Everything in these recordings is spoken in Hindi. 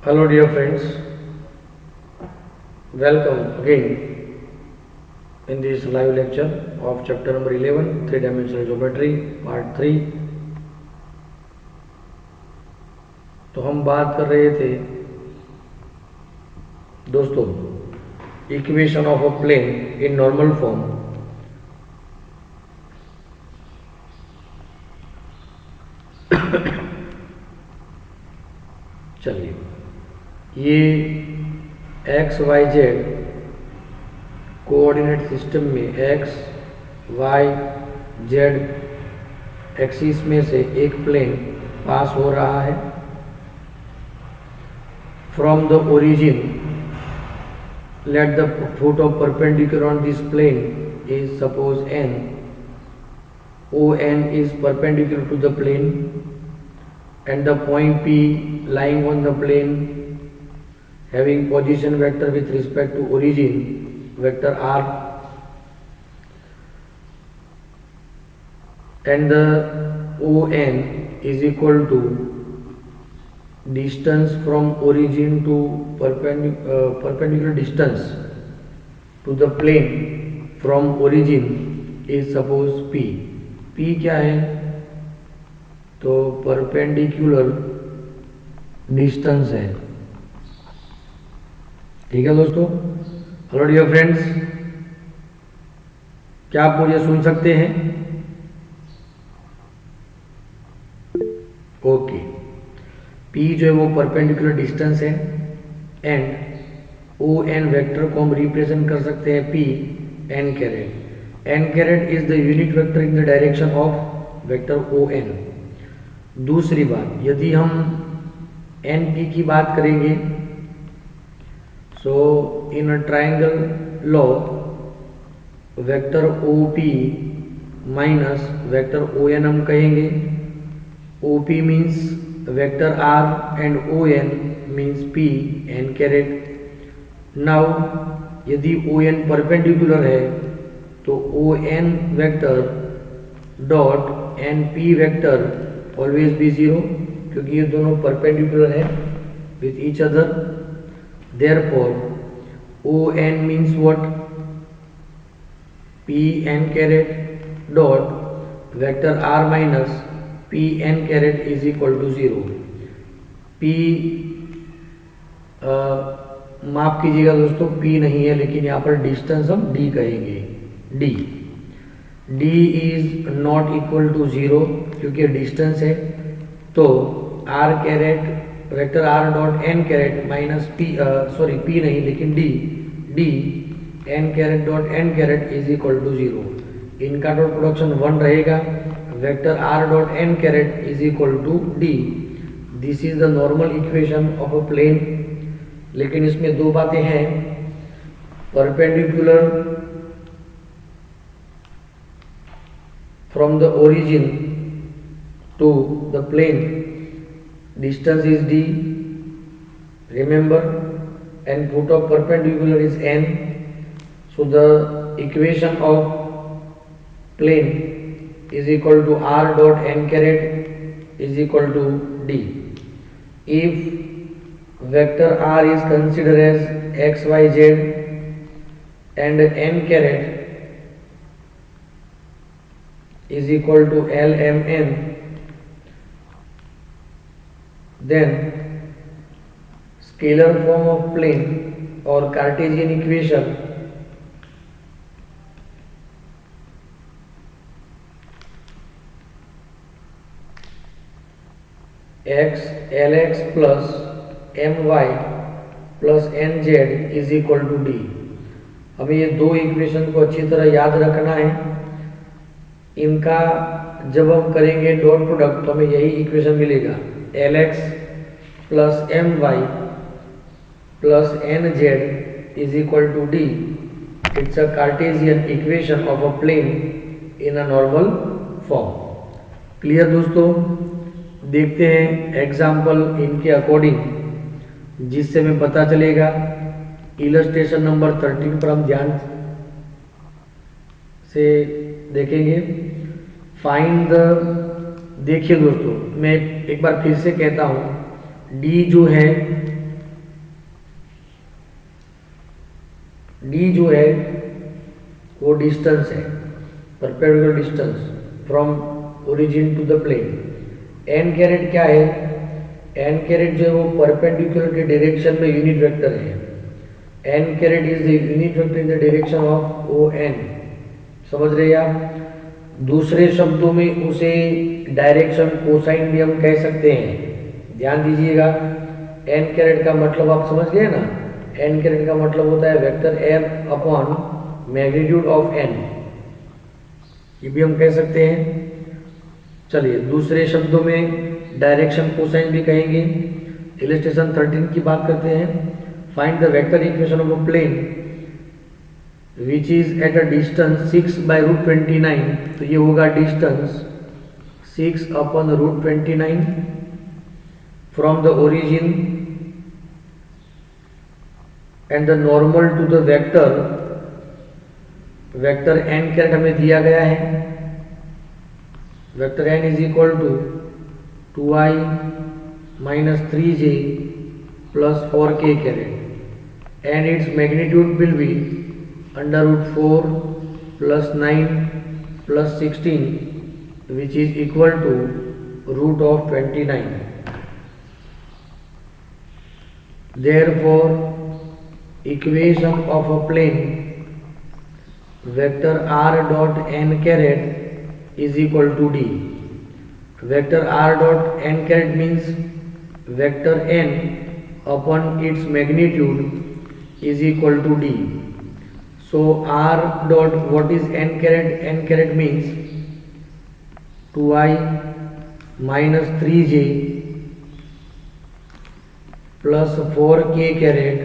Hello dear friends, welcome again in this live lecture of chapter number 11 three dimensional geometry part 3। तो हम बात कर रहे थे दोस्तों equation of a plane in normal form. चलिए ये X Y Z coordinate system में एक्स वाई जेड एक्सिस में से एक प्लेन पास हो रहा है। From the origin let the foot of perpendicular on this plane is suppose n. ON is perpendicular to the plane and the point P lying on the plane having position vector with respect to origin vector r, and the ON is equal to distance from origin to perpendicular distance to the plane from origin is suppose P। P क्या है तो परपेंडिकुलर डिस्टेंस है। ठीक है दोस्तों। हेलो डियर फ्रेंड्स, क्या आप मुझे सुन सकते हैं? ओके। P जो है वो परपेंडिकुलर डिस्टेंस है एंड ओ एन वेक्टर को हम रिप्रेजेंट कर सकते हैं P N caret. N caret is the unit vector in the direction of vector O N. दूसरी बात, यदि हम एन पी की बात करेंगे so in a triangle law vector O P minus vector O N हम कहेंगे। O P means vector r and on means p n caret। now यदि on परपेंडिकुलर है तो on vector dot np vector always be zero, क्योंकि ये दोनों परपेंडिकुलर है with each other. Therefore on means what p n caret dot vector r minus P N caret is equal to zero. P माफ कीजिएगा दोस्तों, पी नहीं है लेकिन यहाँ पर डिस्टेंस हम डी कहेंगे। D is not equal to zero क्योंकि डिस्टेंस है। तो R caret vector are dot N caret minus P sorry P नहीं लेकिन D N caret dot N caret is equal to zero. इनका डॉट प्रोडक्शन 1 रहेगा। Vector r dot n caret is equal to d। This is the normal equation of a plane. लेकिन इसमें दो बातें हैं, perpendicular from the origin to the plane distance is d, remember, and foot of perpendicular is n। So the equation of plane is equal to r dot n caret is equal to d. If vector r is considered as x y z and n caret is equal to l m n, then scalar form of plane or Cartesian equation x lx plus M Y plus N Z is equal to D. हमें ये दो इक्वेशन को अच्छी तरह याद रखना है। इनका जब हम करेंगे डॉट प्रोडक्ट तो हमें यही इक्वेशन मिलेगा, lx plus M Y plus N Z is equal to D. It's a Cartesian equation of a plane in a normal form. Clear दोस्तों? देखते हैं एग्जाम्पल इनके अकॉर्डिंग, जिससे हमें पता चलेगा। इलस्ट्रेशन नंबर 13 पर हम ध्यान से देखेंगे। फाइंड द, देखिए दोस्तों मैं एक बार फिर से कहता हूँ, डी जो है डी जो है वो डिस्टेंस है, perpendicular distance from origin to the plane. N caret क्या है, एन कैरेट जो है वो परपेंडिकुलर के डायरेक्शन में यूनिट वेक्टर है। N caret is the unit vector in the direction of O n. समझ रहे हैं आप? दूसरे शब्दों में उसे डायरेक्शन कोसाइन भी हम कह सकते हैं। ध्यान दीजिएगा, एन कैरेट का मतलब आप समझ गए ना, एन कैरेट का मतलब होता है vector m upon magnitude of n, ये भी हम कह सकते हैं। चलिए दूसरे शब्दों में डायरेक्शन कोसाइन भी कहेंगे। इलस्ट्रेशन 13 की बात करते हैं। Find the vector equation of a plane which is at a distance 6/√29। तो ये होगा distance 6/√29 from the origin and the normal to the vector. Vector n caret हमें दिया गया है। Vector N is equal to 2i minus 3j plus 4k caret and its magnitude will be √4 plus 9 plus 16 which is equal to √29. Therefore, equation of a plane vector r dot n caret is equal to d. Vector r dot n caret means vector n upon its magnitude is equal to d. So r dot, what is n caret? N caret means 2i minus 3j plus 4k caret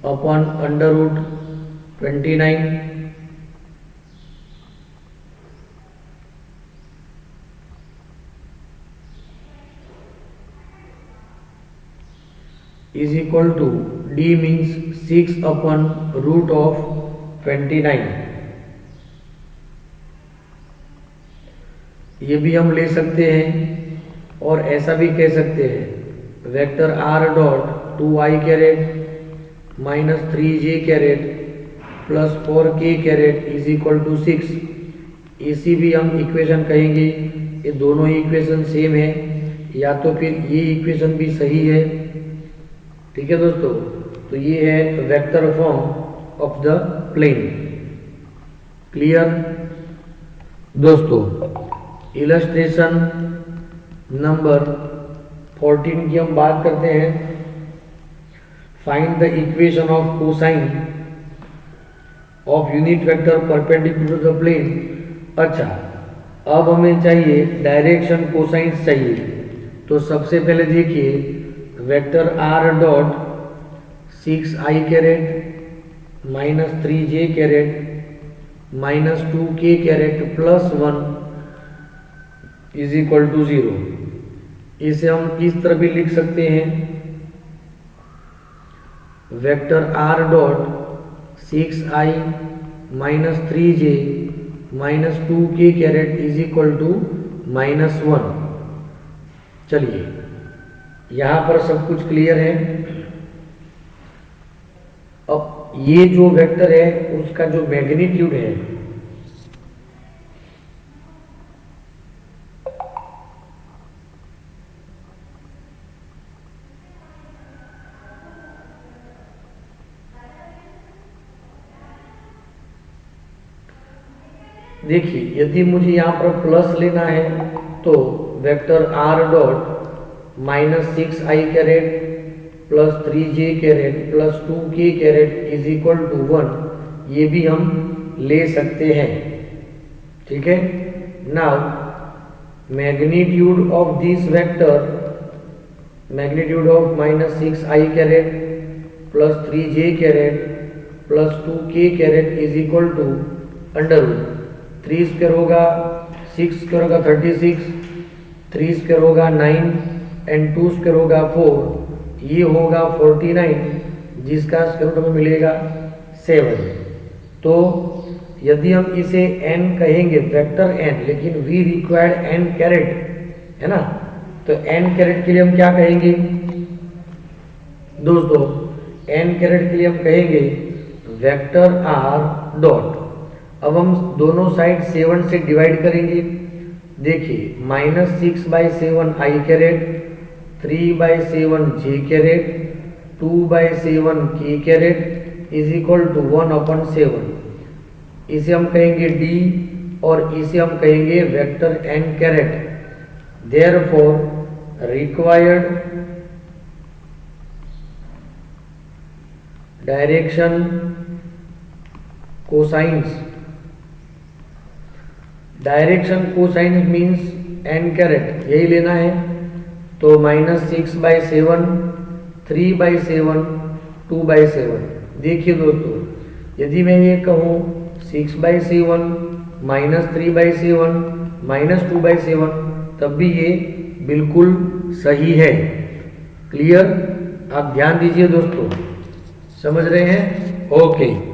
upon √29 is equal to d means 6/√29। ये भी हम ले सकते हैं और ऐसा भी कह सकते हैं vector r dot 2i caret minus 3j caret plus 4k caret is equal to 6। इसी भी हम इक्वेशन कहेंगे। ये दोनों ही इक्वेशन सेम है, या तो फिर ये इक्वेशन भी सही है। ठीक है दोस्तों, तो ये है vector form of the plane. Clear दोस्तों? इलस्ट्रेशन नंबर 14 की हम बात करते हैं। Find the equation of cosine of unit vector perpendicular to the plane. अच्छा, अब हमें चाहिए डायरेक्शन कोसाइन चाहिए। तो सबसे पहले देखिए vector r dot 6i caret minus 3j caret minus 2k caret plus 1 is equal to 0। इसे हम इस तरह भी लिख सकते हैं vector r dot 6i minus 3j minus 2k caret is equal to -1। चलिए यहाँ पर सब कुछ क्लियर है। अब ये जो वेक्टर है उसका जो मैग्नीट्यूड है, देखिए यदि मुझे यहाँ पर प्लस लेना है तो vector r dot minus 6i caret plus 3j caret plus 2k caret is equal to 1, ये भी हम ले सकते हैं। ठीक है। Now magnitude of this vector, magnitude of minus 6i caret plus 3j caret plus 2k caret is equal to under root 3 square होगा 6 स्क्वायर होगा 36, 3 स्क्वायर होगा 9 एंड 2 स्क्वायर होगा 4, ये होगा 49 जिसका स्क्वायर रूट हमें मिलेगा 7। तो यदि हम इसे n कहेंगे वेक्टर n, लेकिन वी रिक्वायर्ड n कैरेट है ना, तो n कैरेट के लिए हम क्या कहेंगे दोस्तों? n कैरेट के लिए हम कहेंगे वेक्टर आर डॉट, अब हम दोनों साइड 7 से डिवाइड करेंगे। देखिए -6/7 आई कैरेट, 3/7 जे कैरेट, 2/7 के कैरेट इज इक्वल टू 1/7। इसे हम कहेंगे डी और इसे हम कहेंगे vector n caret. Therefore required direction cosines, direction cosines means n caret, यही लेना है। तो -6/7, 3/7, 2/7। देखिए दोस्तों, यदि मैं ये कहूँ 6/7 -3/7 -2/7, तब भी ये बिल्कुल सही है। क्लियर? आप ध्यान दीजिए दोस्तों, समझ रहे हैं? ओके।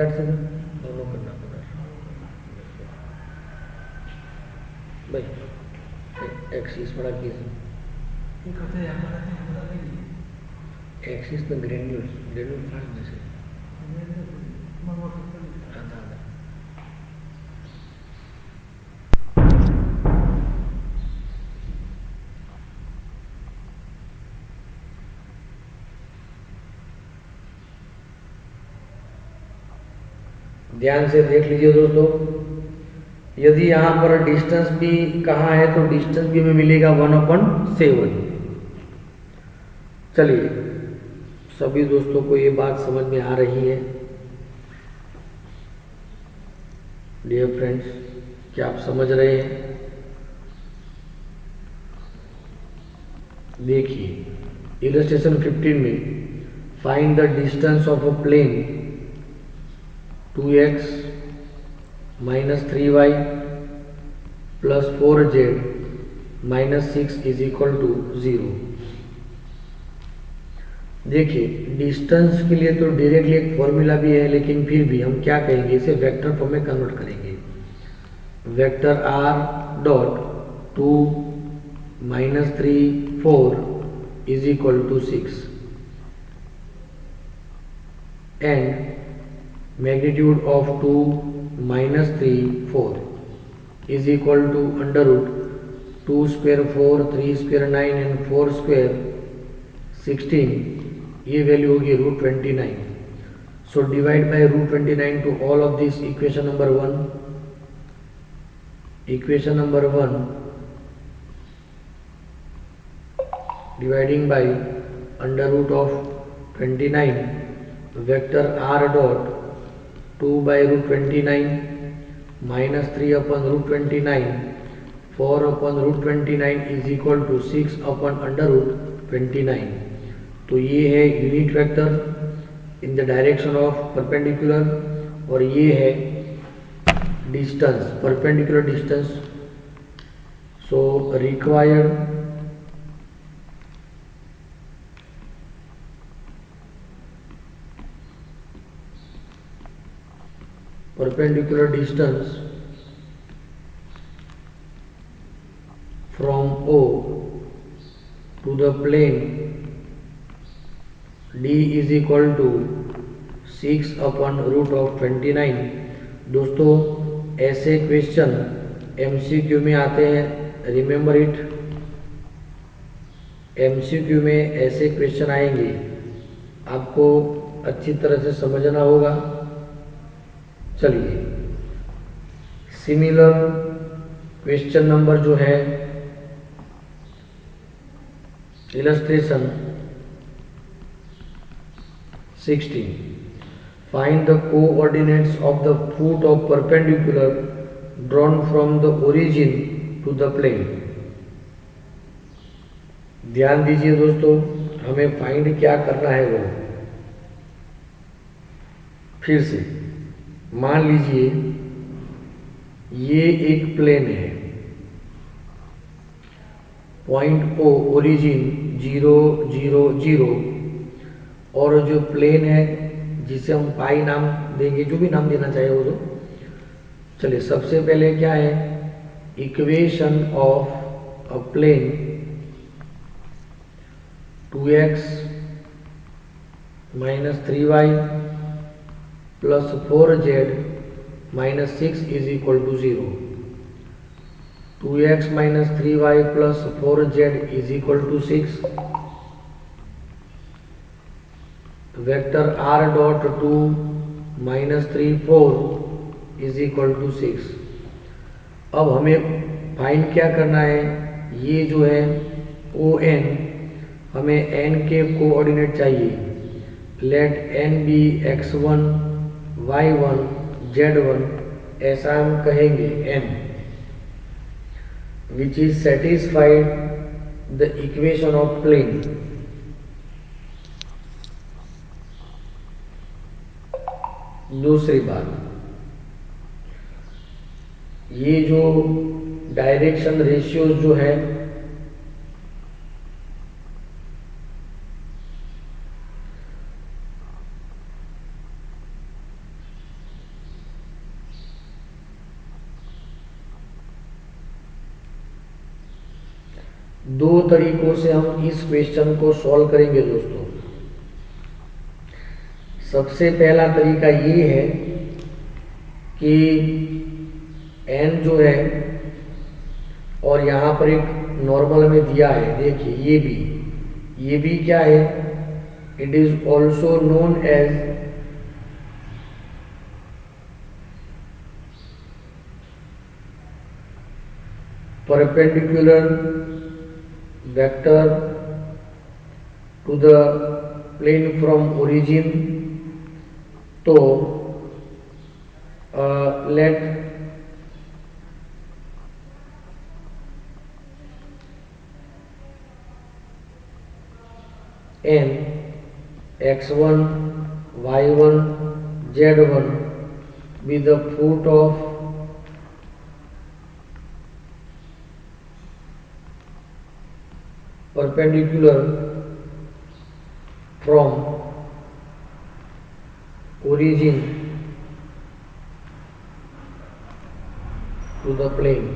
से दोनों करना पड़ा भाई। एक्सिस बड़ा कीजिए, एक्सिस में ग्रेन्यूल फाड़ में से आधा आधा। ध्यान से देख लीजिए दोस्तों, यदि यहाँ पर डिस्टेंस भी कहाँ है तो डिस्टेंस भी हमें मिलेगा 1/7। चलिए, सभी दोस्तों को ये बात समझ में आ रही है? डियर फ्रेंड्स, क्या आप समझ रहे हैं? देखिए इलस्ट्रेशन 15 में find the distance of a plane 2x - 3y + 4z - 6 is equal to 0। देखिए डिस्टेंस के लिए तो डायरेक्टली एक फॉर्मूला भी है, लेकिन फिर भी हम क्या कहेंगे, इसे वेक्टर फॉर्म में कन्वर्ट करेंगे। Vector r dot 2 - 3 4 is equal to 6 and magnitude of 2 - 3 4 is equal to under root 2 square 4 3 square 9 and 4 square 16। ये वैल्यू होगी √29। So divide by √29 to all of this. Equation number 1, equation number 1 dividing by under root of 29 vector r dot 2/√29 -3/√29 4/√29 is equal to 6/√29। तो ये है unit vector in the direction of perpendicular, और ये है distance, perpendicular distance. So required perpendicular distance from O to the plane D is equal to 6/√29। दोस्तों ऐसे क्वेश्चन MCQ में आते हैं, रिमेंबर इट। MCQ में ऐसे क्वेश्चन आएंगे, आपको अच्छी तरह से समझना होगा। चलिए सिमिलर क्वेश्चन नंबर जो है illustration 16, find the coordinates of the foot of perpendicular drawn from the origin to the plane. ध्यान दीजिए दोस्तों, हमें फाइंड क्या करना है वो। फिर से मान लीजिए ये एक प्लेन है, पॉइंट ओ ओरिजिन 0 0 0, और जो प्लेन है जिसे हम पाई नाम देंगे, जो भी नाम देना चाहे वो दो। चलिए सबसे पहले क्या है, equation of a plane 2x minus 3y plus 4z minus 6 is equal to 0। 2x minus 3y plus 4z is equal to 6। Vector r dot 2 minus 3 4 is equal to 6। अब हमें फाइंड क्या करना है, ये जो है ON, हमें n के कोऑर्डिनेट चाहिए। Late n B x1 y1 z1, ऐसा हम कहेंगे n, which is satisfied the equation of plane. दूसरी बात, ये जो डायरेक्शन रेशियोज जो है दो तरीकों से हम इस क्वेश्चन को सॉल्व करेंगे दोस्तों। सबसे पहला तरीका ये है कि n जो है और यहाँ पर एक नॉर्मल में दिया है, देखिए ये भी क्या है, it is also known as perpendicular vector to the plane from origin. तो let n x1 y1 z1 be the foot of perpendicular from origin to the plane।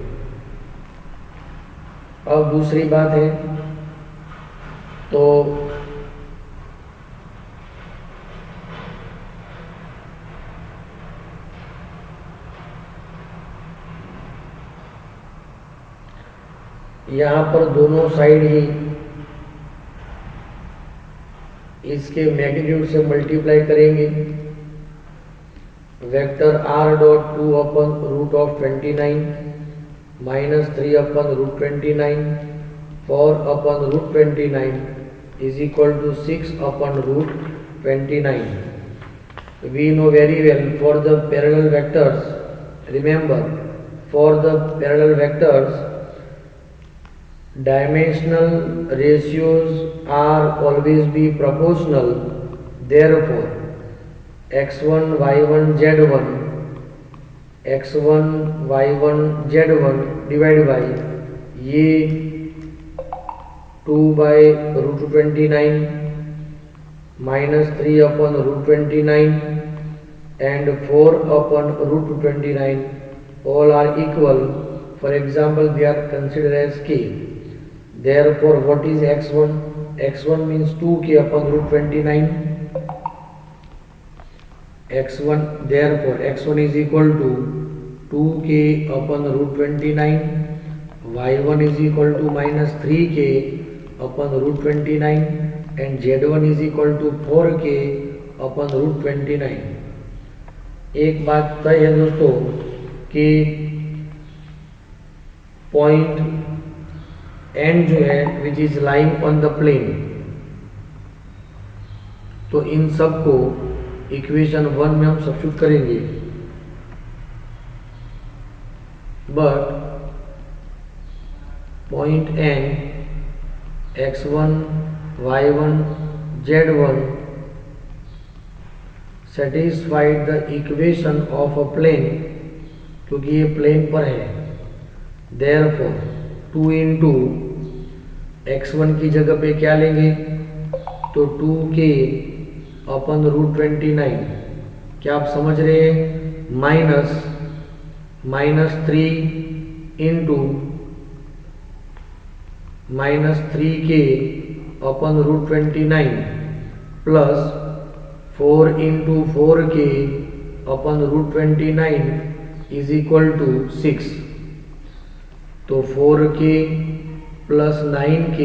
अब दूसरी बात है, तो यहाँ पर दोनों साइड ही इसके मैग्नीट्यूड से मल्टीप्लाई करेंगे। Vector r dot 2 upon root of 29 minus 3 upon root 29 4 upon root 29 is equal to 6 upon root 29। We know very well for the parallel vectors, remember for the parallel vectors dimensional ratios are always be proportional। therefore x1 y1 z1 z1 divided by ये 2 by root 29 minus 3 upon root 29 and 4 upon root 29 all are equal। for example they are considered as k। therefore what is x1? x1 means 2k upon root 29 x1, therefore x1 is equal to 2k upon root 29, y1 is equal to minus 3k upon root 29 and z1 is equal to 4k upon root 29। एक बात तय है दोस्तों कि पॉइंट n जो है which is lying on the plane, तो इन सब को इक्वेशन 1 में हम सब्स्टिट्यूट करेंगे। But point n x1 y1 z1 satisfied the equation of a plane, क्योंकि ये प्लेन पर है। देयरफॉर 2 इंटू x1 की जगह पे क्या लेंगे, तो 2k अपन √29, क्या आप समझ रहे हैं? -3 into -3k upon √29 plus 4 into 4k upon √29 is equal to 6। तो 4k plus 9k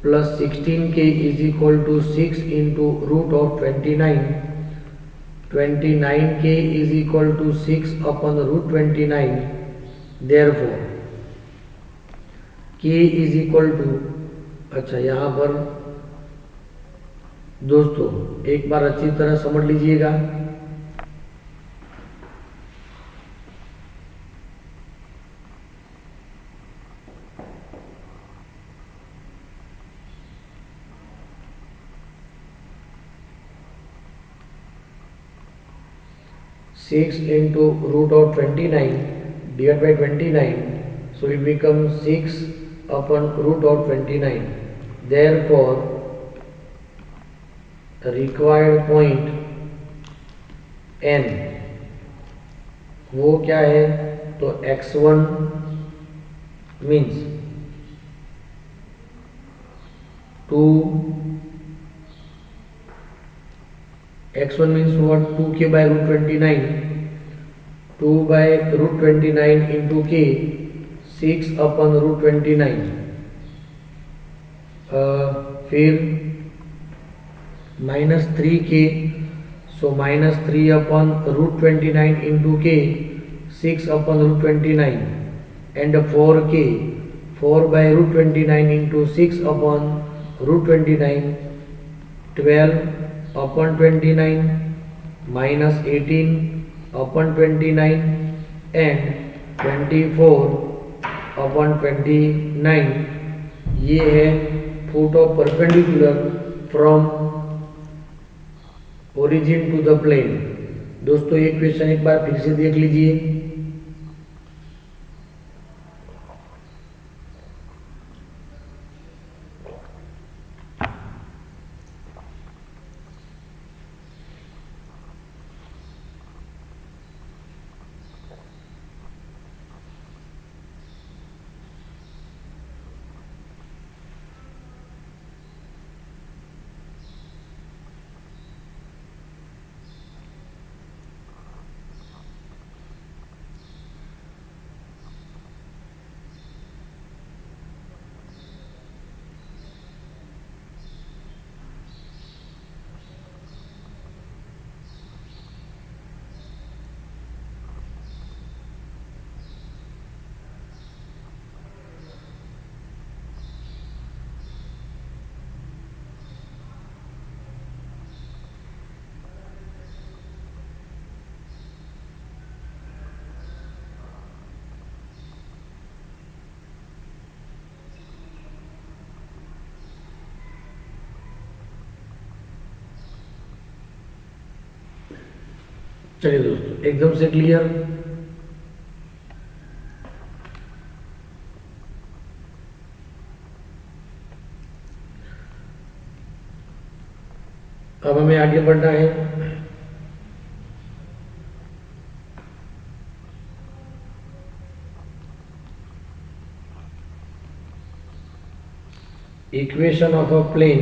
plus 16k is equal to 6 into √29। 29k is equal to 6 upon √29। Therefore k is equal to, अच्छा यहाँ पर दोस्तों एक बार अच्छी तरह समझ लीजिएगा। Six into √29 divided by 29, so it becomes 6 upon √29. Therefore the required point n वो क्या है? तो x1 means 2, x1 means what? 2k by √29, 2 by √29 into k, 6 upon √29। फिर -3k, so -3 upon √29 into k, 6 upon √29, and 4k, 4 by √29 into 6 upon √29, 12 upon 29 minus 18 upon 29 and 24 upon 29। ये है foot of perpendicular from origin to the plane. दोस्तों ये क्वेश्चन एक बार फिर से देख लीजिए। चलिए दोस्तों एकदम से क्लियर। अब हमें आगे बढ़ना है। Equation of a plane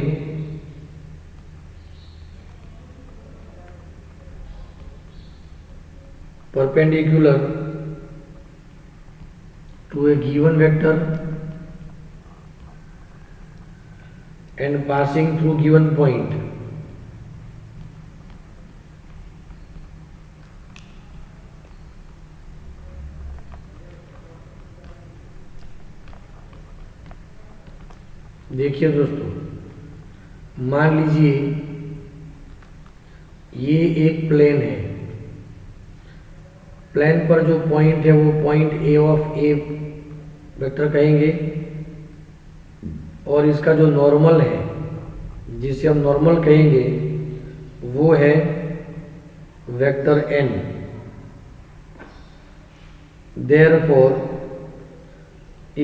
perpendicular to a given vector and passing through given point। देखिए दोस्तों, मान लीजिए ये एक प्लेन है। प्लेन पर जो पॉइंट है वो point A of A vector कहेंगे, और इसका जो नॉर्मल है जिसे हम नॉर्मल कहेंगे वो है vector n. Therefore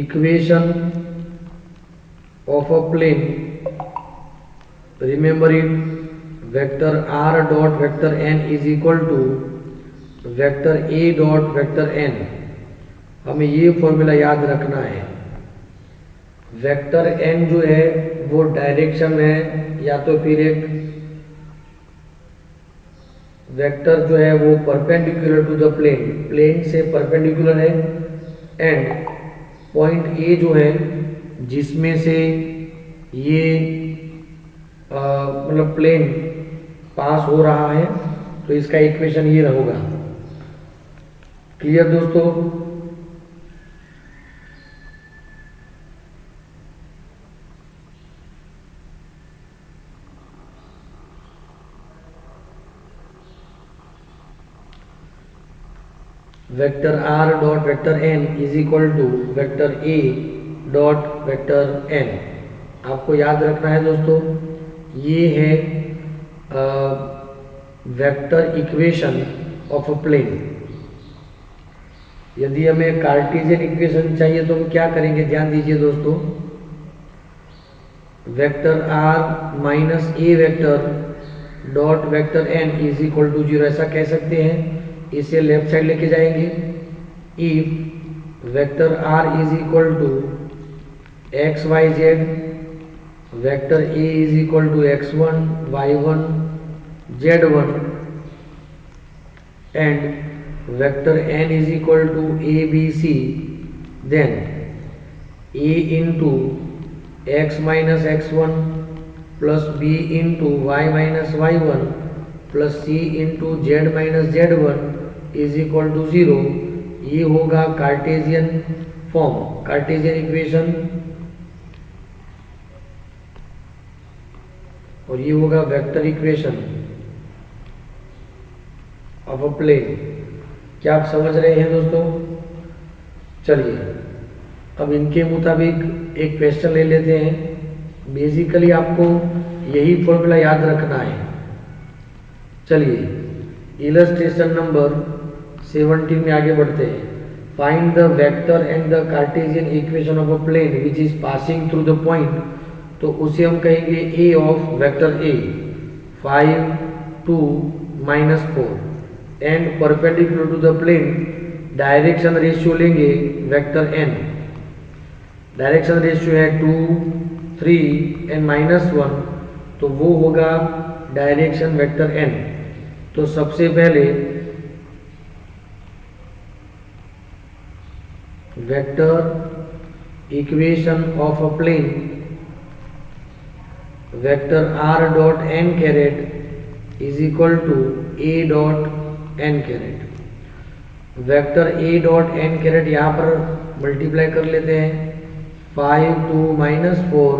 equation of a plane, remember it, vector are dot vector N is equal to vector a dot vector n. हमें ये फॉर्मूला याद रखना है। वेक्टर एन जो है वो डायरेक्शन है, या तो फिर एक वेक्टर जो है वो perpendicular to the plane, plane से परपेंडिकुलर है। एंड पॉइंट ए जो है जिसमें से ये मतलब प्लेन पास हो रहा है, तो इसका इक्वेशन ये होगा। क्लियर दोस्तों? Vector are dot vector N is equal to vector a dot vector n. आपको याद रखना है दोस्तों, ये है vector equation of a plane. यदि हमें कार्टेशियन इक्वेशन चाहिए तो हम क्या करेंगे, ध्यान दीजिए दोस्तों। Vector r minus a vector dot vector N is equal to 0, ऐसा कह सकते हैं। इसे लेफ्ट साइड लेके जाएंगे। If vector are is equal to x Y z, vector a is equal to x1 y1 z1 and vector n is equal to a b c, then a into x minus x1 plus b into y minus y1 plus c into z minus z1 is equal to 0। ये होगा कार्टेशियन फॉर्म, कार्टेशियन इक्वेशन, और ये होगा vector equation of a plane. क्या आप समझ रहे हैं दोस्तों? चलिए अब इनके मुताबिक एक क्वेश्चन ले लेते हैं। बेसिकली आपको यही फॉर्मूला याद रखना है। चलिए इलस्ट्रेशन नंबर 17 में आगे बढ़ते हैं। Find the vector and the Cartesian equation of a plane which is passing through the point, तो उसे हम कहेंगे A of vector A 5 2 -4 and perpendicular to the plane direction ratio लेंगे वेक्टर एन। डायरेक्शन रेशियो है 2 3 एंड -1, तो वो होगा डायरेक्शन वेक्टर एन। तो सबसे पहले vector equation of a plane, vector are dot N caret is equal to a dot N caret. Vector a dot N caret यहाँ पर मल्टीप्लाई कर लेते हैं। 5 2 -4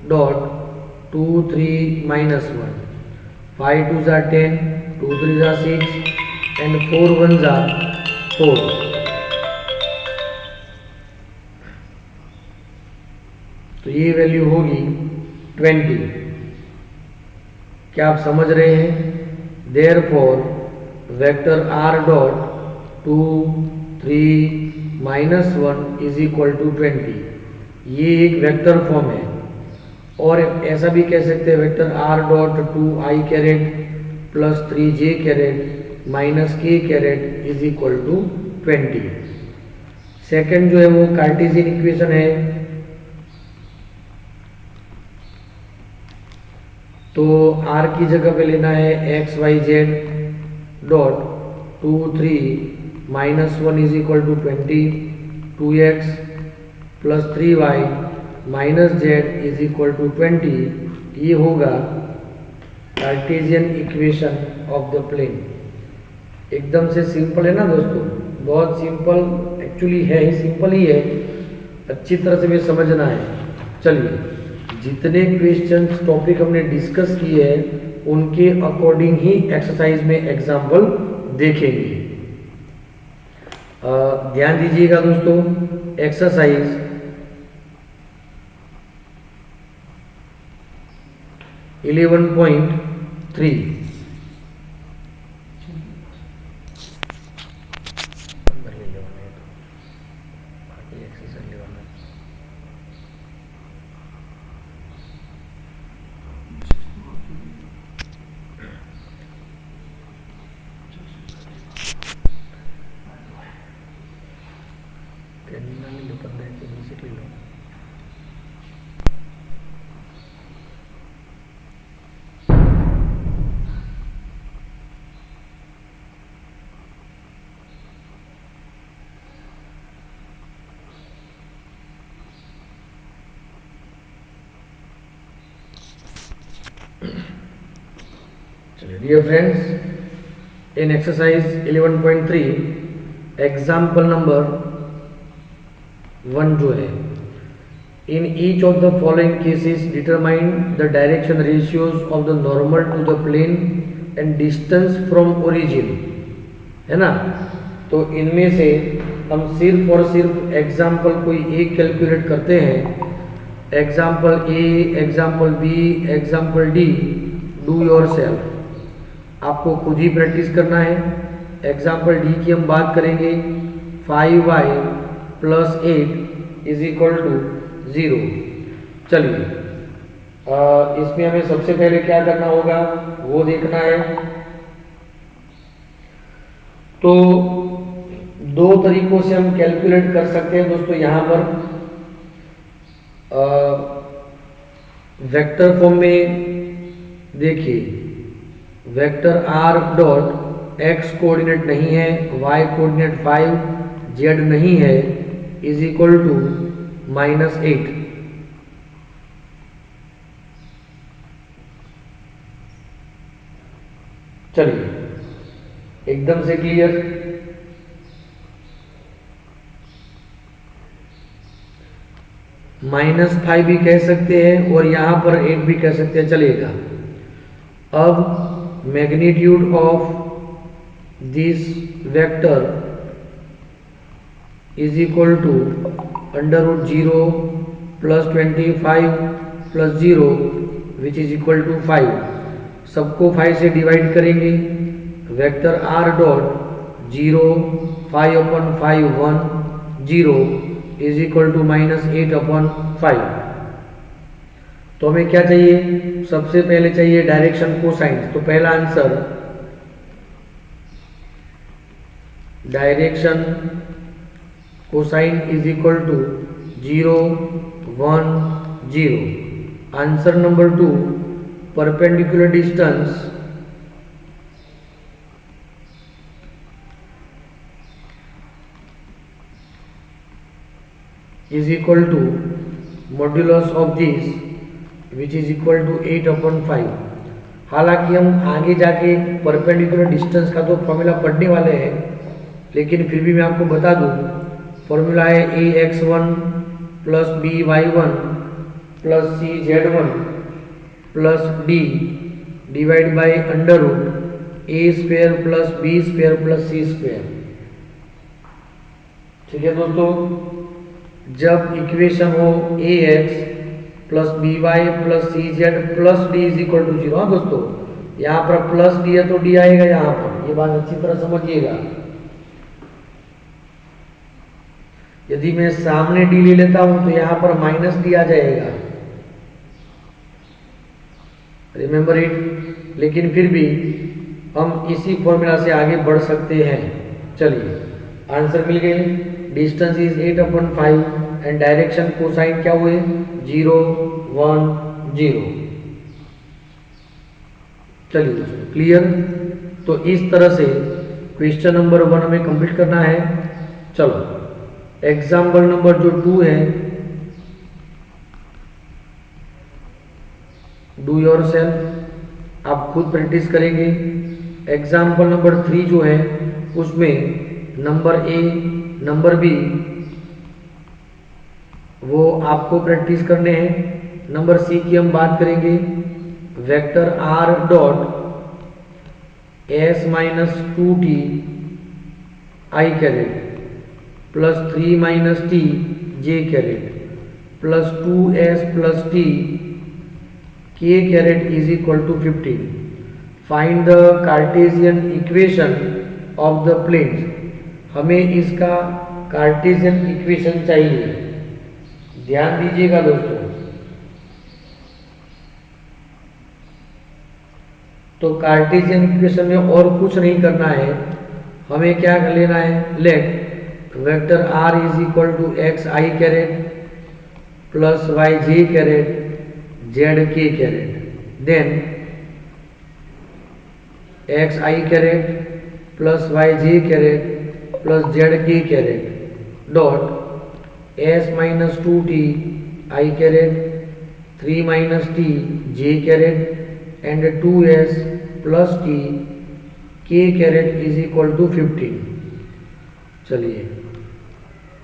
डॉट 2 3 -1, 5 2 ज़ा 10, 2 3 ज़ा 6 एंड 4 1 ज़ा 4। तो ये वैल्यू होगी 20। क्या आप समझ रहे हैं? Therefore vector are dot 2 3 -1 is equal to 20। ये एक वेक्टर फॉर्म है। और ऐसा भी कह सकते हैं vector are dot 2i caret plus 3j caret minus k caret is equal to 20। Second जो है वो कार्टेशियन इक्वेशन है। तो r की जगह पे लेना है x Y z dot 2 3 -1 is equal to 20, 2x plus 3y minus z is equal to 20। ये होगा Cartesian equation of the plane. एकदम से सिंपल है ना दोस्तों, बहुत सिंपल एक्चुअली है ही, सिंपल ही है, अच्छी तरह से भी समझना है। चलिए जितने क्वेश्चंस टॉपिक हमने डिस्कस किए हैं उनके अकॉर्डिंग ही एक्सरसाइज में एग्जाम्पल देखेंगे। ध्यान दीजिएगा दोस्तों, exercise 11.3 dear friends, in exercise 11.3 example number 1 जो है, in each of the following cases determine the direction ratios of the normal to the plane and distance from origin, है ना। तो इनमें से हम सिर्फ और सिर्फ एग्जाम्पल कोई एक कैलकुलेट करते हैं। Example A, example B, example D, do yourself, आपको खुद ही प्रैक्टिस करना है। एग्जाम्पल डी की हम बात करेंगे, 5y + 8 = 0। चलिए, इसमें हमें सबसे पहले क्या करना होगा वो देखना है। तो दो तरीकों से हम कैलकुलेट कर सकते हैं दोस्तों। यहाँ पर वेक्टर फॉर्म में देखिए, vector r dot x coordinate नहीं है, y कोऑर्डिनेट 5, z नहीं है, = -8। चलिए, एकदम से क्लियर। -5 भी कह सकते हैं और यहां पर 8 भी कह सकते हैं, चलेगा। अब magnitude of this vector is equal to √0 + 25 + 0 which is equal to 5। सबको 5 से डिवाइड करेंगे। Vector r dot 0, 5/5 1 0 = -8/5। तो हमें क्या चाहिए, सबसे पहले चाहिए डायरेक्शन कोसाइन। तो पहला answer, direction cosine = 0 1 0। Answer number 2, perpendicular distance = modulus of this which is equal to 8/5। हालांकि हम आगे जाके परपेंडिकुलर डिस्टेंस का तो फॉर्मूला पढ़ने वाले हैं, लेकिन फिर भी मैं आपको बता दूं, फॉर्मूला है ax1 + by1 + cz1 + d divide by √a² + b² + c²। ठीक है दोस्तों, जब इक्वेशन हो ax + by + cz + d = 0। हाँ दोस्तों, यहाँ पर प्लस डी है तो डी आएगा यहाँ पर, ये बात अच्छी तरह समझिएगा। यदि मैं सामने डी ले लेता हूं तो यहाँ पर -d आ जाएगा, रिमेंबर इट। लेकिन फिर भी हम इसी फॉर्मूला से आगे बढ़ सकते हैं। चलिए, आंसर मिल गए। Distance is 8/5 and direction cosine क्या हुए, 0 1 0। चलिए दोस्तों, क्लियर। तो इस तरह से क्वेश्चन नंबर 1 हमें कंप्लीट करना है। चलो, एग्जाम्पल नंबर जो 2 है, डू योर सेल्फ, आप खुद प्रैक्टिस करेंगे। एग्जाम्पल नंबर 3 जो है, उसमें नंबर ए नंबर बी वो आपको प्रैक्टिस करने हैं। नंबर सी की हम बात करेंगे, vector r dot s - 2t i caret + 3 - t j caret + 2s + t k caret = 15। Find the Cartesian equation of the planes. हमें इसका कार्टेशियन इक्वेशन चाहिए। ध्यान दीजिएगा दोस्तों। तो कार्टेशियन इक्वेशन में और कुछ नहीं करना है, हमें क्या कर लेना है, let vector r = xi caret + yj caret zk caret, then xi caret + yj caret + zk caret dot s - 2t i caret 3 - t j caret and 2s plus t k caret is equal to 15। चलिए,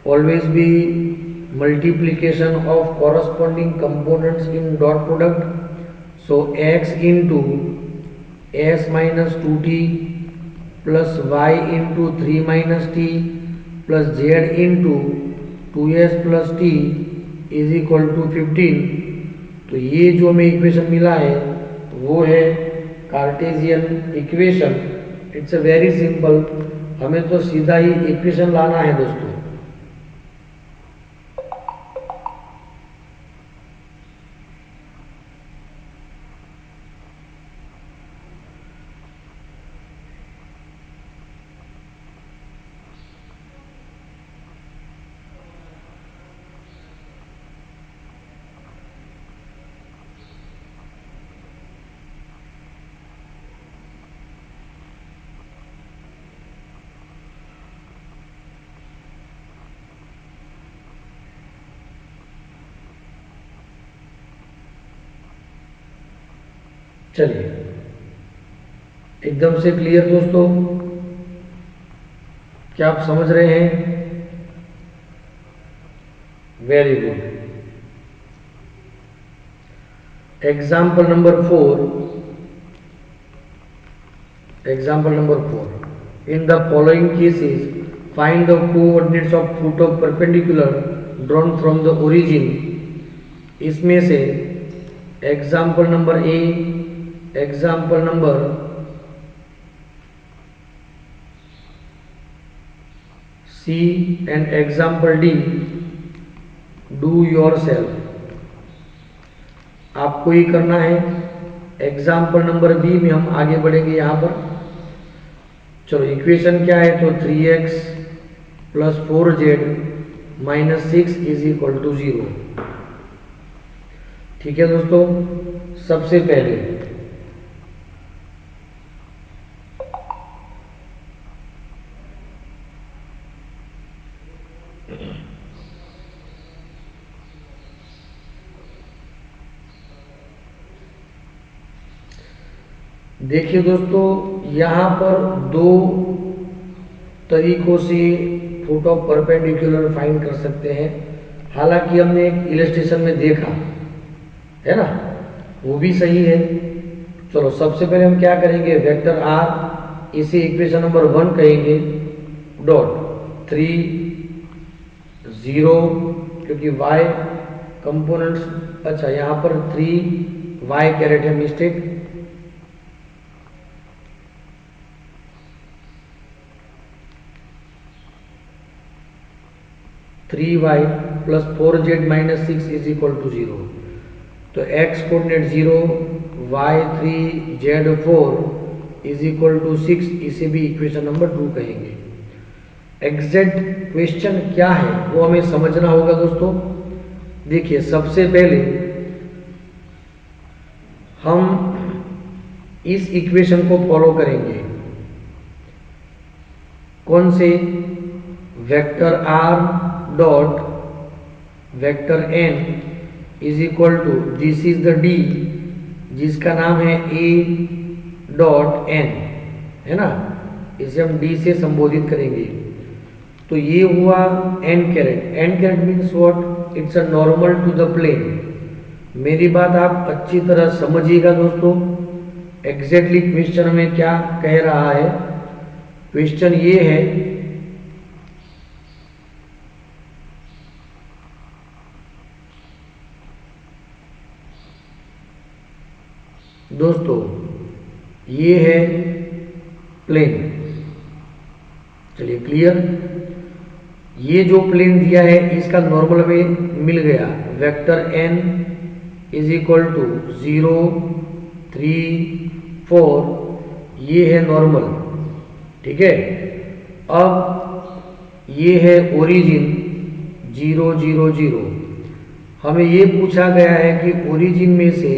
always be multiplication of corresponding components in dot product. So x into s minus 2t plus y into 3 minus t plus z into 2s plus t is equal to 15। तो ये जो हमें इक्वेशन मिला है वो है Cartesian equation. It's a very simple, हमें तो सीधा ही इक्वेशन लाना है दोस्तों। चलिए, एकदम से क्लियर दोस्तों, क्या आप समझ रहे हैं? Very good. Example number 4, in the following cases find the coordinates of foot of perpendicular drawn from the origin. इसमें से example number A, example number C and example D do yourself. आपको ही करना है। एग्जाम्पल नंबर बी में हम आगे बढ़ेंगे यहाँ पर। चलो, इक्वेशन क्या है? तो 3x plus 4z minus 6 is equal to 0। ठीक है दोस्तों, सबसे पहले देखिए दोस्तों, यहाँ पर दो तरीकों से फुट ऑफ परपेंडिकुलर फाइंड कर सकते हैं। हालांकि हमने एक इलस्ट्रेशन में देखा है ना, वो भी सही है। चलो, सबसे पहले हम क्या करेंगे? वेक्टर आर, इसे इक्वेशन नंबर 1 कहेंगे, डॉट 3 0, क्योंकि y कंपोनेंट्स, अच्छा यहाँ पर 3y कैरेट है, mistake. Three y plus 4z minus 6 is equal to 0। तो x coordinate 0, y 3, z 4 is equal to 6, इसे भी इक्वेशन नंबर 2 कहेंगे। एग्जैक्ट क्वेश्चन क्या है वो हमें समझना होगा दोस्तों। देखिए, सबसे पहले हम इस इक्वेशन को फॉलो करेंगे। कौन से? Vector are dot vector N is equal to, this is the d जिसका नाम है ए डॉट एन, है ना, इसे हम डी से संबोधित करेंगे। तो ये हुआ n caret. N caret means what? It's a normal to the plane. मेरी बात आप अच्छी तरह समझिएगा दोस्तों। एग्जैक्टली क्वेश्चन में क्या कह रहा है? क्वेश्चन ये है, दोस्तों ये है प्लेन। चलिए, क्लियर? ये जो प्लेन दिया है इसका नॉर्मल में मिल गया। Vector N is equal to 0, 3, 4, ये है नॉर्मल। ठीक है, अब ये है ओरिजिन 0, 0, 0। हमें ये पूछा गया है कि ओरिजिन में से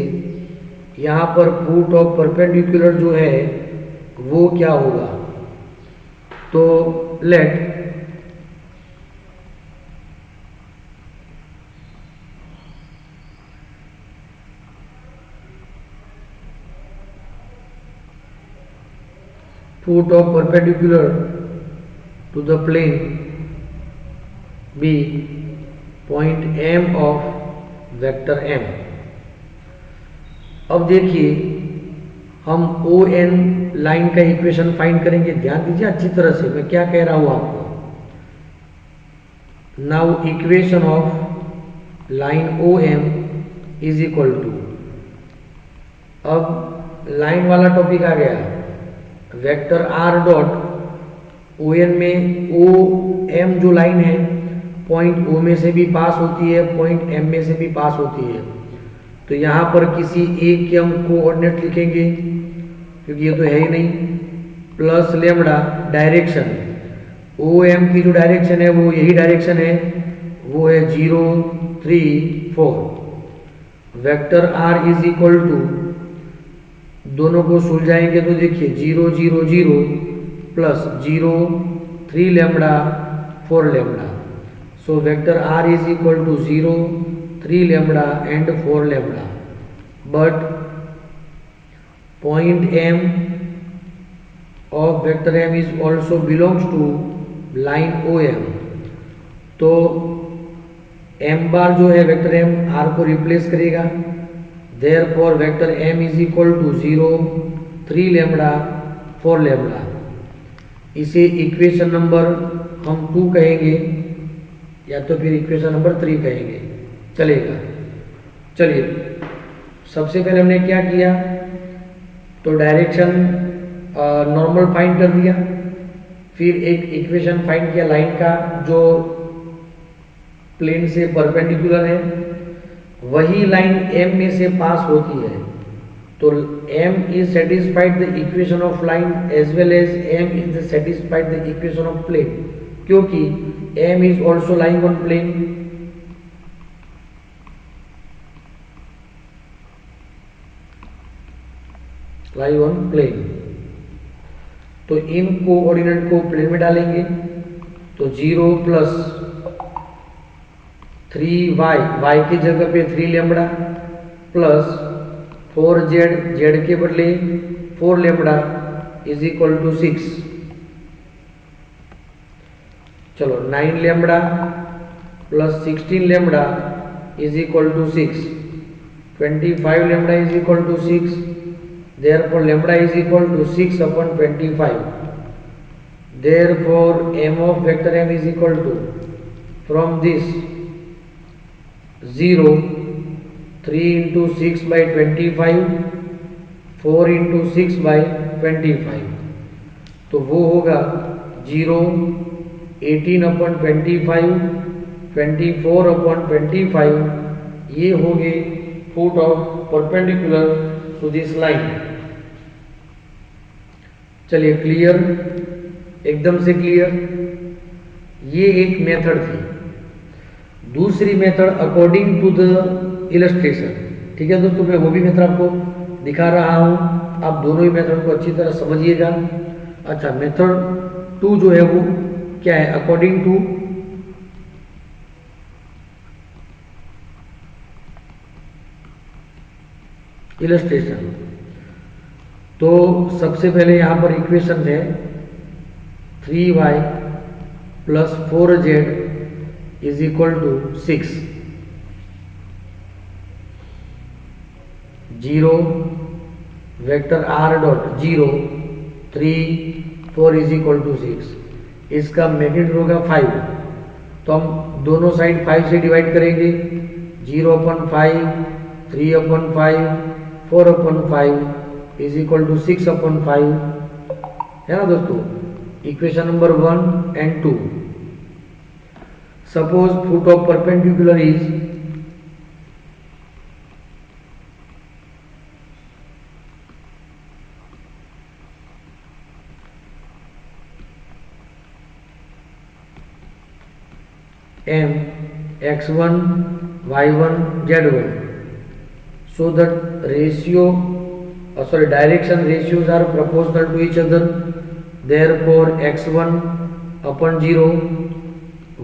यहाँ पर फुट ऑफ परपेंडिकुलर जो है वो क्या होगा। तो late foot of perpendicular to the plane be point M of vector M। अब देखिए हम ओ एन लाइन का इक्वेशन फाइंड करेंगे। ध्यान दीजिए अच्छी तरह से मैं क्या कह रहा हूं आपको। Now equation of line O M is equal to, अब लाइन वाला टॉपिक आ गया, vector are dot O N में ओ एम जो लाइन है पॉइंट ओ में से भी पास होती है, पॉइंट एम में से भी पास होती है। तो यहाँ पर किसी एक के हम कोऑर्डिनेट लिखेंगे क्योंकि ये तो है ही नहीं, plus lambda direction, O M की जो डायरेक्शन है वो यही डायरेक्शन है, वो है 0 3 4। Vector are is equal to, दोनों को सुलझाएंगे तो देखिए 0 0 0 plus 0 3 lambda 4 lambda. So vector are is equal to 0 3 lambda and 4 lambda. But point M of vector M is also belongs to line OM। तो M बार जो है वेक्टर M R को रिप्लेस करेगा, therefore vector M is equal to 0 3 lambda 4 lambda. इसे इक्वेशन नंबर हम 2 कहेंगे या तो फिर इक्वेशन नंबर 3 कहेंगे, चलेगा। चलिए सबसे पहले हमने क्या किया, तो डायरेक्शन नॉर्मल फाइंड कर दिया, फिर एक इक्वेशन फाइंड किया लाइन का जो प्लेन से परपेंडिकुलर है, वही लाइन एम में से पास होती है। तो M is satisfied the equation of line as well as M is satisfied the equation of plane, क्योंकि M is also lying on plane. Lie on plane, तो इन कोऑर्डिनेट को प्लेन में डालेंगे तो 0 प्लस 3y, y की जगह पे 3 लेमडा प्लस 4z, z के बदले 4 लेमडा इज इक्वल टू 6। चलो 9 lambda plus 16 lambda is equal to 6, 25 lambda is equal to 6। Therefore lambda is equal to 6 upon 25. Therefore m of vector m is equal to, from this 0 3 into 6 by 25 4 into 6 by 25, तो वो होगा 0 18 upon 25 24 upon 25। ये हो गए foot of perpendicular to this line. चलिए क्लियर, एकदम से क्लियर। ये एक मेथड थी। दूसरी method according to the illustration, ठीक है दोस्तों, मैं वो भी मेथड आपको दिखा रहा हूं, आप दोनों ही मेथड को अच्छी तरह समझिएगा। अच्छा, मेथड 2 जो है वो क्या है, अकॉर्डिंग टू इलस्ट्रेशन। तो सबसे पहले यहां पर इक्वेशन है 3y plus 4z is equal to 6, 0 vector r dot 0 3 4 is equal to 6। इसका मैग्नीट्यूड होगा 5, तो हम दोनों साइड 5 से डिवाइड करेंगे, 0 upon 5 3 upon 5 4 upon 5 is equal to 6 upon 5, है ना दोस्तों। Equation number 1 and 2। Suppose foot of perpendicular is m x1 y1 z1, so that ratio direction ratios are proportional to each other, therefore x1 upon 0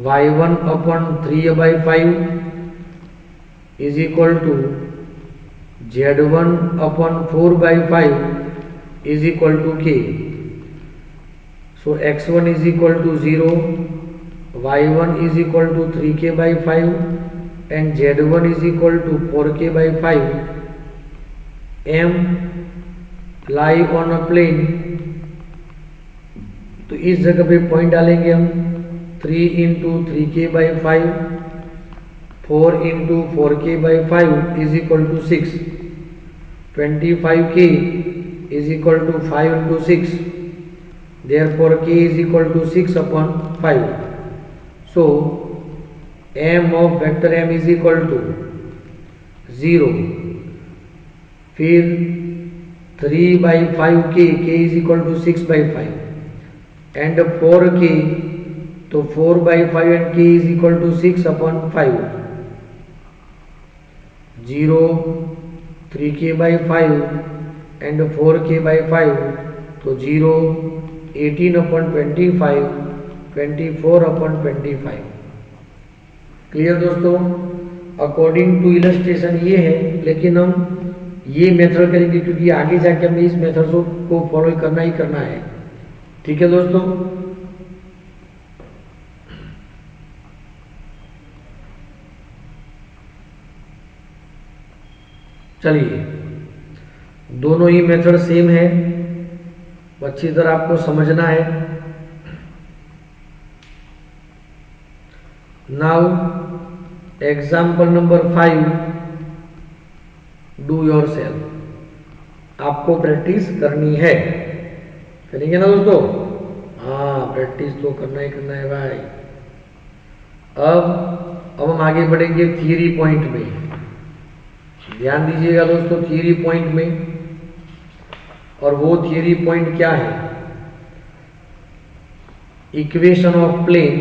y1 upon 3 by 5 is equal to z1 upon 4 by 5 is equal to k। So x1 is equal to 0, y1 is equal to 3k/5 and z1 is equal to 4k/5. m lie on a plane, तो इस जगह पे पॉइंट डालेंगे हम 3 into 3k/5, 4 into 4k/5 is equal to 6. 25k is equal to 5 into 6, therefore k is equal to 6/5. So m of vector m is equal to 0. फिर 3/5k, k is equal to 6/5 and 4k, तो 4/5 and k is equal to 6/5. 0, 3k/5 and 4k/5, तो 0, 18/25, 24/25. क्लियर दोस्तों? अकॉर्डिंग टू इलस्ट्रेशन ये है, लेकिन हम ये मेथड करेंगे क्योंकि आगे जाके हमें इस मेथड को फॉलो करना ही करना है. ठीक है दोस्तों? चलिए, दोनों ही मेथड सेम है, अच्छी तरह आपको समझना है. Now example number 5, do yourself. आपको प्रैक्टिस करनी है, करेंगे ना दोस्तों? हाँ, प्रैक्टिस तो करना ही करना है भाई. अब हम आगे बढ़ेंगे थियरी पॉइंट में. ध्यान दीजिएगा दोस्तों थियरी पॉइंट में. और वो थियरी पॉइंट क्या है? Equation of plane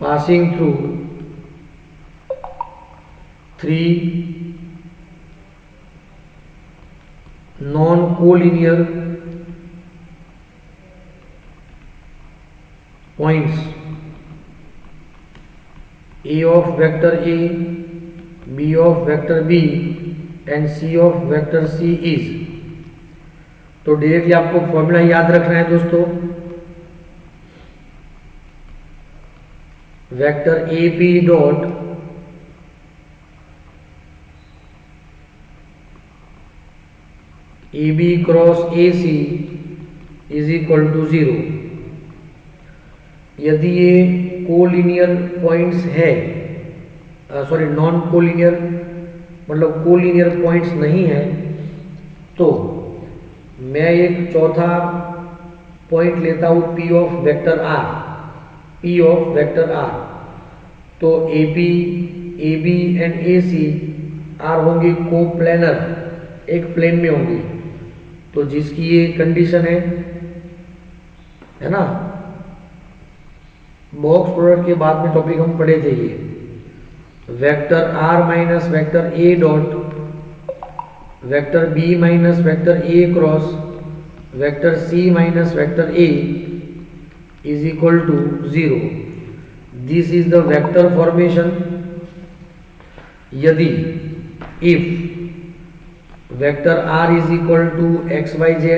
passing through 3 non-collinear points A of vector A, B of vector B and C of vector C is. तो डायरेक्टली आपको फॉर्मूला याद रखना है दोस्तों. Vector A B dot A B cross A C is equal to 0. यदि ये कोलिनियर पॉइंट्स है, सॉरी नॉन कोलिनियर, मतलब कोलिनियर पॉइंट्स नहीं है, तो मैं एक चौथा पॉइंट लेता हूं P of vector R. P of vector R, तो AB, AB and AC are होंगे कोप्लेनर, एक प्लेन में होंगे. तो जिसकी ये कंडीशन है ना. बॉक्स प्रोडक्ट के बाद में टॉपिक हम पढ़े थे ये. Vector R minus vector A dot vector B minus vector A cross vector C minus vector A is equal to 0. This is the vector formation. यदि if vector R is equal to x y z,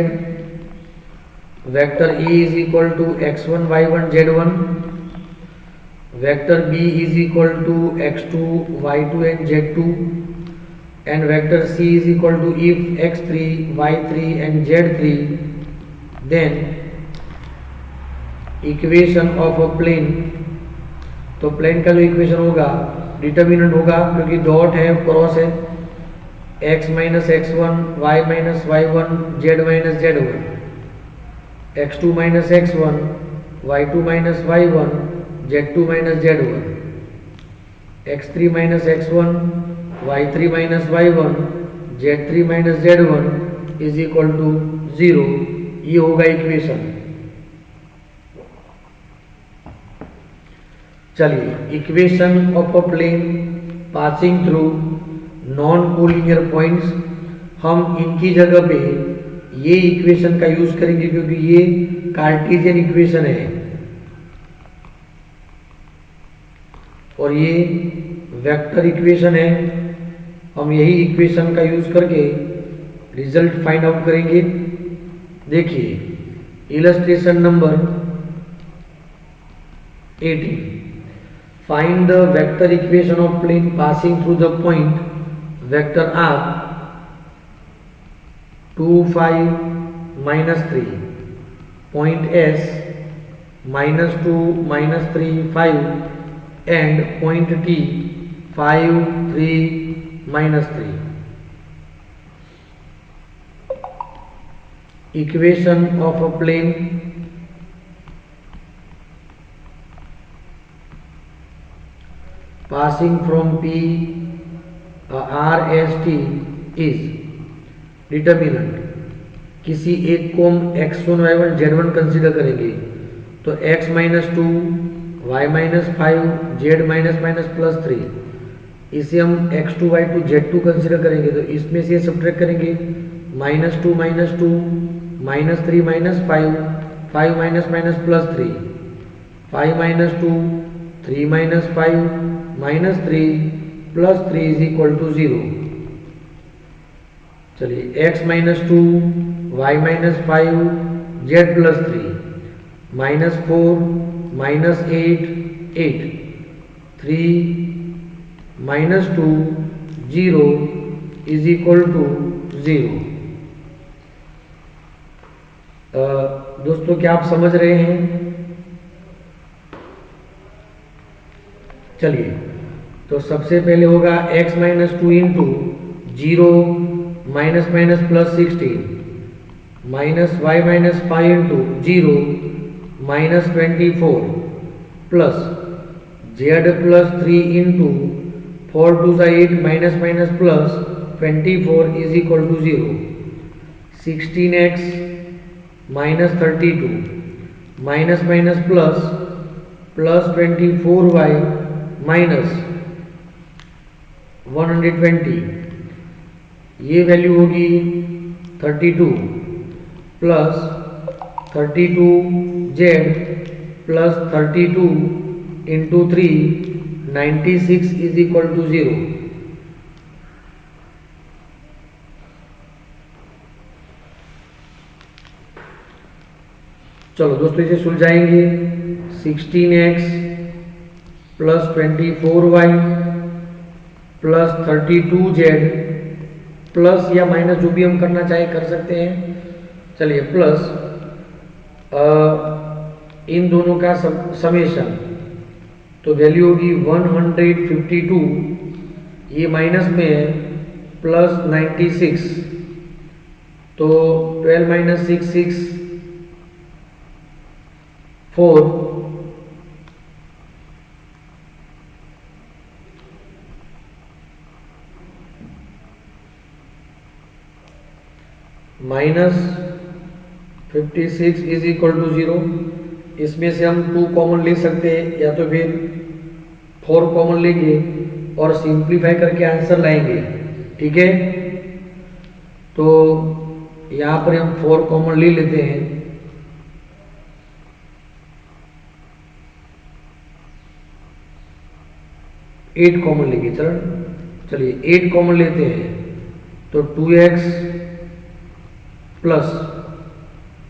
vector A is equal to x1 y1 z1, vector B is equal to x2 y2 and z2, and vector C is equal to if x3 y3 and z3, then equation of a plane. तो प्लेन का जो इक्वेशन होगा, डिटर्मिनेंट होगा, क्योंकि डॉट है, क्रॉस है, x minus x1, y minus y1, z minus z1, x2 minus x1, y2 minus y1, z2 minus z1, x3 minus x1, y3 minus y1, z3 minus z1 is equal to 0. ये होगा इक्वेशन. चलिए, equation of a plane passing through non collinear points, हम इनकी जगह पे ये इक्वेशन का यूज करेंगे क्योंकि ये कार्टेशियन इक्वेशन है और ये वेक्टर इक्वेशन है. हम यही इक्वेशन का यूज करके रिजल्ट फाइंड आउट करेंगे। देखिए illustration number 18, find the vector equation of plane passing through the point vector r 2 5 -3, point S -2 -3 5 and point T 5 3 -3. Equation of a plane passing from P R S T is determinant. किसी एक को हम x1 y1 z1 कंसीडर करेंगे तो x -2 y -5 z +3, इसे हम x2 y2 z2 कंसीडर करेंगे तो इसमें से सब्ट्रैक्ट करेंगे -2 -2 -3 -5 5 +3 5 -2 3 -5 -3 +3 = 0। चलिए x -2 y -5 z +3 -4 -8 8 3 -2 0 = 0। दोस्तों क्या आप समझ रहे हैं? चलिए तो सबसे पहले होगा x -2 into 0 -+ +16 minus y -5 into 0 -24 plus z +3 into 4 2 8 - plus 24 = 0। 16x -32 plus 24y -120, ये वैल्यू होगी 32 प्लस 32z प्लस 32 इंटू 3 96 = 0। चलो दोस्तों इसे सुलझाएंगे। 16x plus 24y plus 32z plus या माइनस जो भी हम करना चाहे कर सकते हैं। चलिए प्लस इन दोनों का समेशन तो वैल्यू होगी 152, ये माइनस में है प्लस 96 तो 12 - 6 6 4 -56 = 0। इसमें से हम 2 कॉमन ले सकते हैं या तो फिर 4 कॉमन लेंगे और सिंप्लीफाई करके आंसर लाएंगे। ठीक है तो यहाँ पर हम 4 कॉमन ले लेते हैं। एट कॉमन लेंगे। चलिए 8 कॉमन लेते हैं तो 2x plus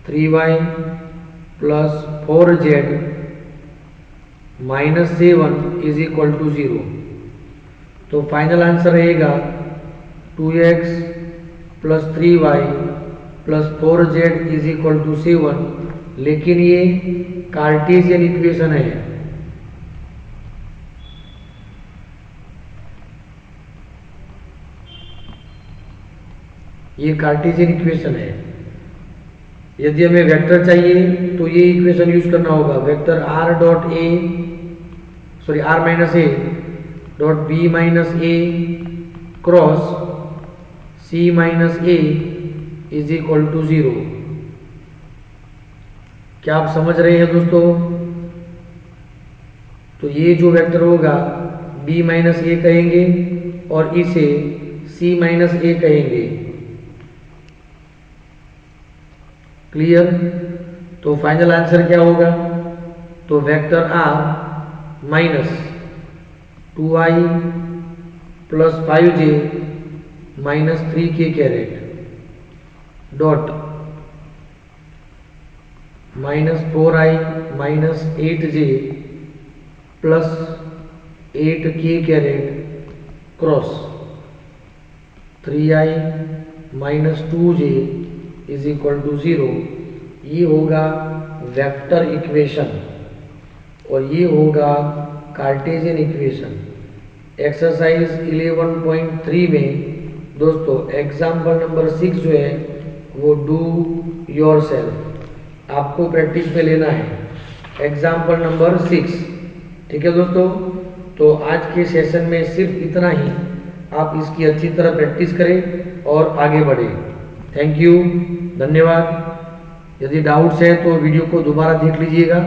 3y plus 4z -7 = 0। तो फाइनल आंसर रहेगा 2x plus 3y plus 4z = 7, लेकिन ये कार्टेशियन इक्वेशन है। ये कार्टेशियन इक्वेशन है। यदि हमें वेक्टर चाहिए तो ये इक्वेशन यूज करना होगा। Vector r dot a dot b - a cross c - a = 0। क्या आप समझ रहे हैं दोस्तों? तो ये जो वेक्टर होगा b - a कहेंगे और इसे c - a कहेंगे। क्लियर? तो फाइनल आंसर क्या होगा? तो vector r -2i plus 5j minus 3k caret dot minus 4i minus 8j plus 8k caret cross 3i minus 2j is equal to 0। ये होगा वेक्टर इक्वेशन और ये होगा कार्टेशियन इक्वेशन। एक्सरसाइज 11.3 में दोस्तों एग्जाम्पल नंबर 6 जो है वो डू योर सेल्फ आपको प्रैक्टिस में लेना है, एग्जाम्पल नंबर 6। ठीक है दोस्तों, तो आज के सेशन में सिर्फ इतना ही। आप इसकी अच्छी तरह प्रैक्टिस करें और आगे बढ़ें। थैंक यू, धन्यवाद। यदि डाउट्स है तो वीडियो को दोबारा देख लीजिएगा।